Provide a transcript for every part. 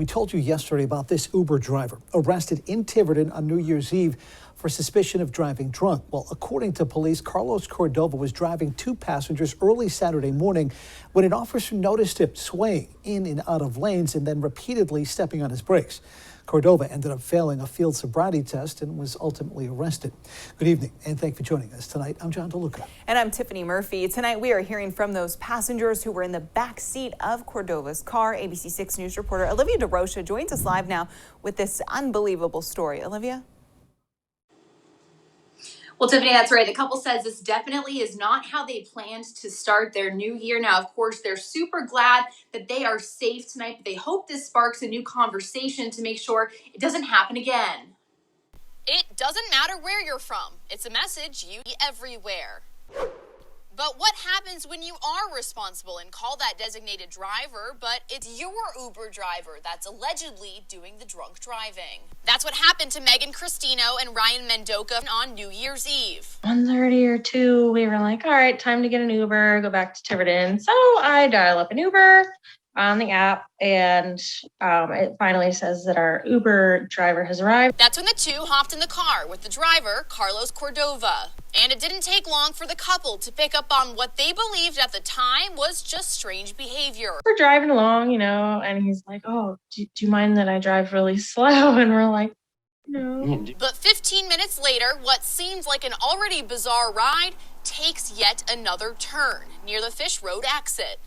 We told you yesterday about this Uber driver arrested in Tiverton on New Year's Eve for suspicion of driving drunk. Well, according to police, Carlos Cordova was driving two passengers early Saturday morning when an officer noticed him swaying in and out of lanes and then repeatedly stepping on his brakes. Cordova ended up failing a field sobriety test and was ultimately arrested. Good evening, and thank you for joining us tonight. I'm John DeLuca. And I'm Tiffany Murphy. Tonight we are hearing from those passengers who were in the back seat of Cordova's car. ABC6 News reporter Olivia DeRocha joins us live now with this unbelievable story. Olivia? Well, Tiffany, that's right. The couple says this definitely is not how they planned to start their new year. Now, of course, they're super glad that they are safe tonight, but they hope this sparks a new conversation to make sure it doesn't happen again. It doesn't matter where you're from. It's a message you see everywhere. But what happens when you are responsible and call that designated driver, but it's your Uber driver that's allegedly doing the drunk driving? That's what happened to Megan Cristino and Ryan Mendoca on New Year's Eve. 1:30 or 2, we were like, all right, time to get an Uber, go back to Tiverton. So I dial up an Uber on the app, and it finally says that our Uber driver has arrived. That's when the two hopped in the car with the driver, Carlos Cordova. And it didn't take long for the couple to pick up on what they believed at the time was just strange behavior. We're driving along, and he's like, oh, do you mind that I drive really slow? And we're like, no. But 15 minutes later, what seems like an already bizarre ride takes yet another turn near the Fish Road exit.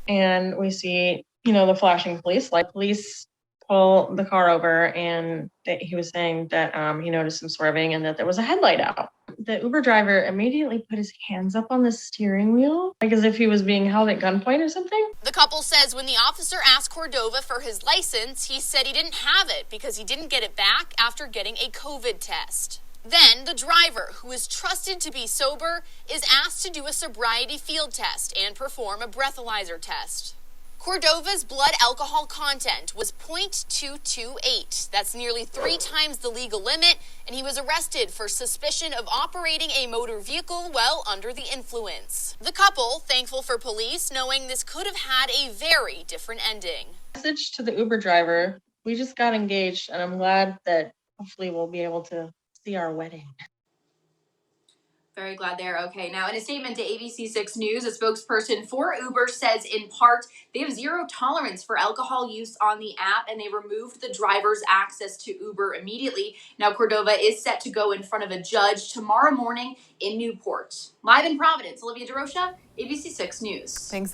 And we see, the flashing police light. Police pull the car over, and he was saying that he noticed some swerving and that there was a headlight out. The Uber driver immediately put his hands up on the steering wheel, like as if he was being held at gunpoint or something. The couple says when the officer asked Cordova for his license, he said he didn't have it because he didn't get it back after getting a COVID test. Then the driver, who is trusted to be sober, is asked to do a sobriety field test and perform a breathalyzer test. Cordova's blood alcohol content was 0.228. That's nearly 3 times the legal limit, and he was arrested for suspicion of operating a motor vehicle while under the influence. The couple, thankful for police, knowing this could have had a very different ending. Message to the Uber driver, we just got engaged, and I'm glad that hopefully we'll be able to see our wedding. Very glad they're okay. Now, in a statement to ABC6 News, a spokesperson for Uber says in part they have zero tolerance for alcohol use on the app, and they removed the driver's access to Uber immediately. Now, Cordova is set to go in front of a judge tomorrow morning in Newport. Live in Providence, Olivia DeRocha, ABC6 News. Thanks.